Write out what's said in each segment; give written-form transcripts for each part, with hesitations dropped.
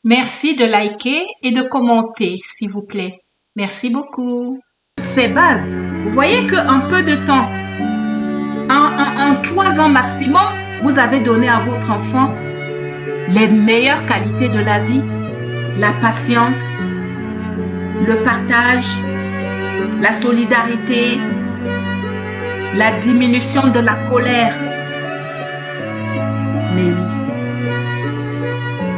Merci de liker et de commenter, s'il vous plaît. Merci beaucoup. Ces bases, vous voyez qu'en peu de temps, en 3 ans maximum, vous avez donné à votre enfant les meilleures qualités de la vie, la patience, le partage, la solidarité, la diminution de la colère. Mais oui,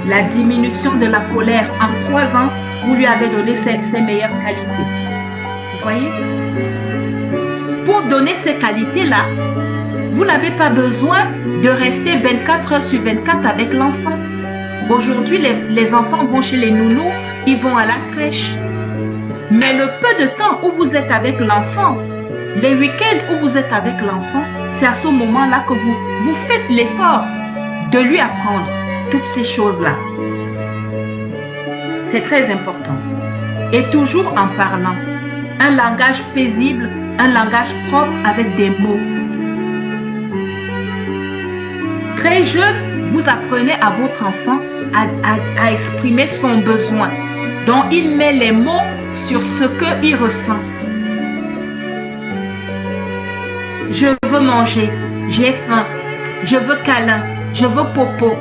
la diminution de la colère en 3 ans, vous lui avez donné ses meilleures qualités. Vous voyez? Pour donner ces qualités-là, vous n'avez pas besoin de rester 24 heures sur 24 avec l'enfant. Aujourd'hui, les enfants vont chez les nounous, ils vont à la crèche. Mais le peu de temps où vous êtes avec l'enfant, les week-ends où vous êtes avec l'enfant, c'est à ce moment-là que vous faites l'effort de lui apprendre toutes ces choses-là. C'est très important. Et toujours en parlant. Un langage paisible, un langage propre avec des mots. Très jeune, vous apprenez à votre enfant à exprimer son besoin. Donc, il met les mots sur ce qu'il ressent. Je veux manger, j'ai faim, je veux câlin, je veux popo.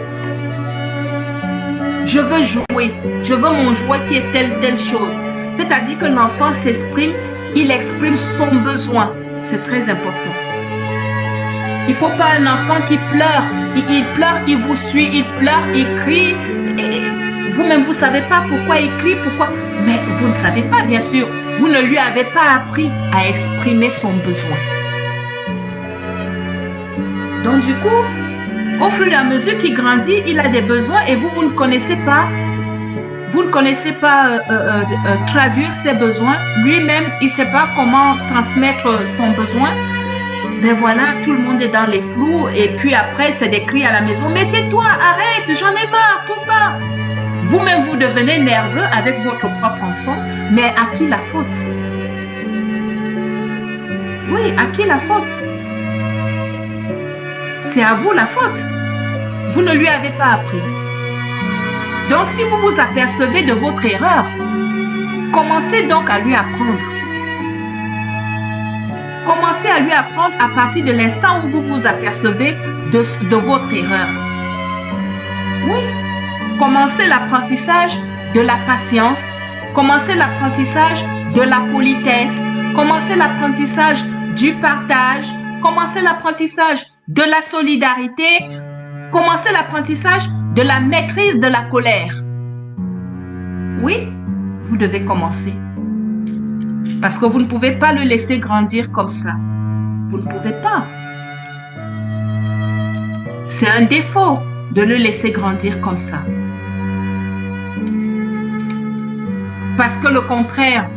Je veux jouer, je veux mon jouet qui est telle chose. C'est-à-dire que l'enfant s'exprime, il exprime son besoin. C'est très important. Il ne faut pas un enfant qui pleure. Il pleure, il vous suit, il pleure, il crie. Et vous-même, vous ne savez pas pourquoi il crie, pourquoi. Mais vous ne savez pas, bien sûr. Vous ne lui avez pas appris à exprimer son besoin. Donc du coup, au fur et à mesure qu'il grandit, il a des besoins et vous ne connaissez pas. Vous ne connaissez pas traduire ses besoins. Lui-même, il ne sait pas comment transmettre son besoin. Ben voilà, tout le monde est dans les flous. Et puis après, c'est des cris à la maison. Mais tais-toi, arrête, j'en ai marre, tout ça. Vous-même, vous devenez nerveux avec votre propre enfant. Mais à qui la faute? Oui, à qui la faute? C'est à vous la faute. Vous ne lui avez pas appris. Donc, si vous vous apercevez de votre erreur, commencez donc à lui apprendre. Commencez à lui apprendre à partir de l'instant où vous vous apercevez de votre erreur. Oui. Commencez l'apprentissage de la patience. Commencez l'apprentissage de la politesse. Commencez l'apprentissage du partage. Commencez l'apprentissage de la solidarité. Commencez l'apprentissage de la maîtrise de la colère. Oui, vous devez commencer. Parce que vous ne pouvez pas le laisser grandir comme ça. Vous ne pouvez pas. C'est un défaut de le laisser grandir comme ça. Parce que le contraire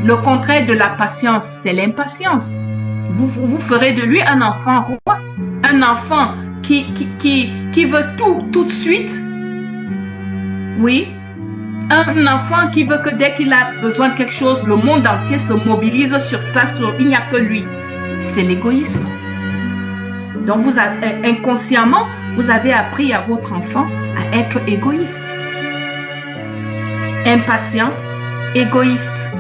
de la patience, c'est l'impatience. Vous ferez de lui un enfant roi, un enfant qui veut tout de suite. Oui. Un enfant qui veut que dès qu'il a besoin de quelque chose, le monde entier se mobilise sur ça, il n'y a que lui. C'est l'égoïsme. Donc inconsciemment, vous avez appris à votre enfant à être égoïste. Impatient, égoïste.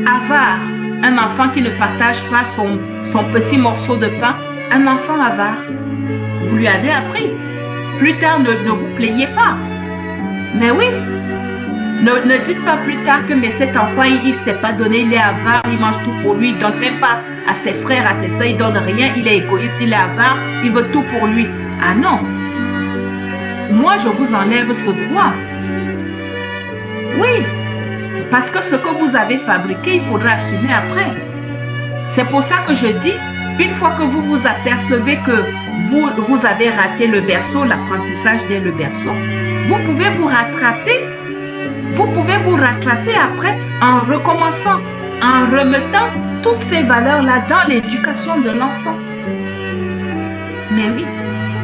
Avare, un enfant qui ne partage pas son petit morceau de pain, un enfant avare. Vous lui avez appris. Plus tard, ne vous plaignez pas. Mais oui, ne dites pas plus tard que mais cet enfant, il ne s'est pas donné, il est avare, il mange tout pour lui, il ne donne même pas à ses frères, à ses soeurs, il ne donne rien, il est égoïste, il est avare, il veut tout pour lui. Ah non, moi je vous enlève ce droit. Oui, parce que ce que vous avez fabriqué, il faudra assumer après. C'est pour ça que je dis, une fois que vous vous apercevez que vous avez raté le berceau, l'apprentissage dès le berceau, vous pouvez vous rattraper. Vous pouvez vous rattraper après en recommençant, en remettant toutes ces valeurs-là dans l'éducation de l'enfant. Mais oui,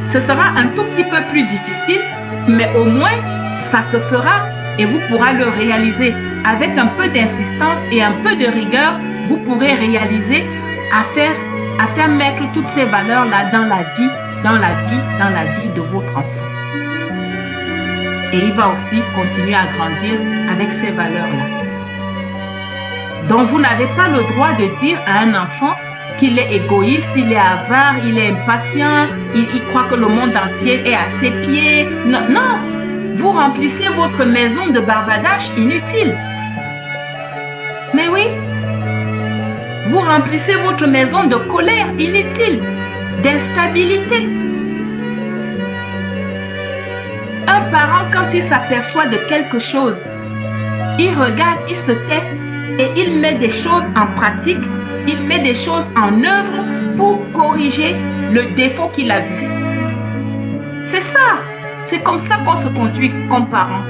ce sera un tout petit peu plus difficile, mais au moins, ça se fera et vous pourrez le réaliser. Avec un peu d'insistance et un peu de rigueur, vous pourrez réaliser à faire mettre toutes ces valeurs-là dans la vie dans la vie de votre enfant. Et il va aussi continuer à grandir avec ces valeurs-là. Donc, vous n'avez pas le droit de dire à un enfant qu'il est égoïste, il est avare, il est impatient, il croit que le monde entier est à ses pieds. Non, non, vous remplissez votre maison de bavardage inutile. Mais oui, vous remplissez votre maison de colère inutile, d'instabilité. Un parent, quand il s'aperçoit de quelque chose, il regarde, il se tait et il met des choses en pratique, il met des choses en œuvre pour corriger le défaut qu'il a vu. C'est ça, c'est comme ça qu'on se conduit comme parent.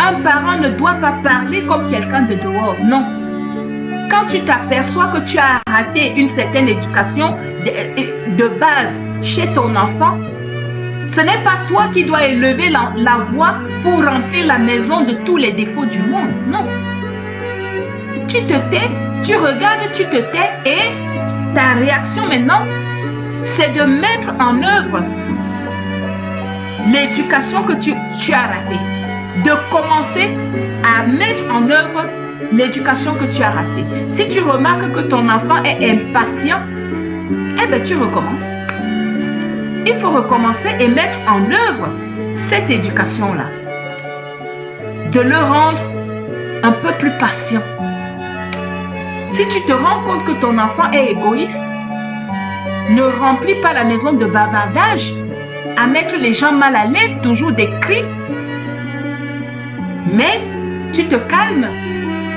Un parent ne doit pas parler comme quelqu'un de dehors, non. Quand tu t'aperçois que tu as raté une certaine éducation de base chez ton enfant, ce n'est pas toi qui dois élever la voix pour remplir la maison de tous les défauts du monde, non. Tu te tais, tu regardes, tu te tais et ta réaction maintenant, c'est de mettre en œuvre l'éducation que tu as ratée. De commencer à mettre en œuvre l'éducation que tu as ratée. Si tu remarques que ton enfant est impatient, eh bien tu recommences. Il faut recommencer et mettre en œuvre cette éducation-là. De le rendre un peu plus patient. Si tu te rends compte que ton enfant est égoïste, ne remplis pas la maison de bavardage, à mettre les gens mal à l'aise, toujours des cris. Mais tu te calmes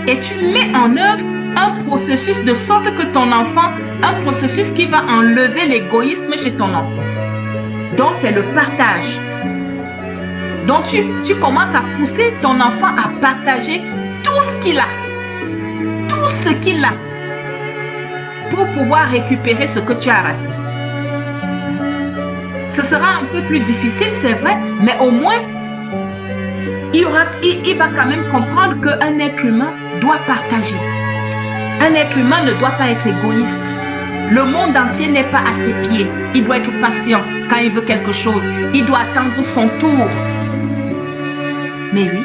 et tu mets en œuvre un processus de sorte que ton enfant, un processus qui va enlever l'égoïsme chez ton enfant. Donc c'est le partage. Donc tu commences à pousser ton enfant à partager tout ce qu'il a. Tout ce qu'il a. Pour pouvoir récupérer ce que tu as raté. Ce sera un peu plus difficile, c'est vrai, mais au moins, il va quand même comprendre qu'un être humain doit partager. Un être humain ne doit pas être égoïste. Le monde entier n'est pas à ses pieds. Il doit être patient quand il veut quelque chose. Il doit attendre son tour. Mais oui,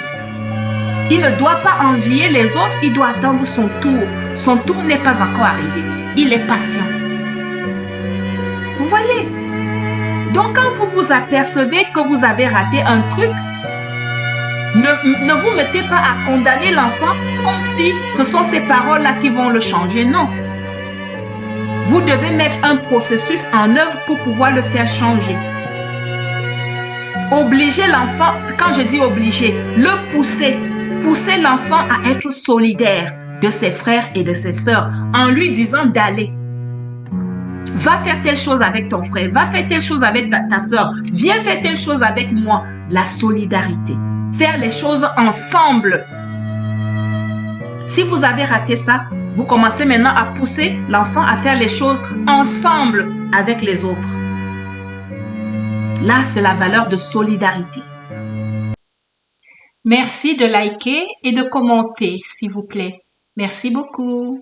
il ne doit pas envier les autres, il doit attendre son tour. Son tour n'est pas encore arrivé. Il est patient. Vous voyez? Donc quand vous vous apercevez que vous avez raté un truc, ne vous mettez pas à condamner l'enfant comme si ce sont ces paroles-là qui vont le changer. Non. Vous devez mettre un processus en œuvre pour pouvoir le faire changer. Obliger l'enfant, quand je dis obliger, le pousser. Pousser l'enfant à être solidaire de ses frères et de ses sœurs en lui disant d'aller. Va faire telle chose avec ton frère, va faire telle chose avec ta sœur, viens faire telle chose avec moi. La solidarité. Faire les choses ensemble. Si vous avez raté ça, vous commencez maintenant à pousser l'enfant à faire les choses ensemble avec les autres. Là, c'est la valeur de solidarité. Merci de liker et de commenter, s'il vous plaît. Merci beaucoup.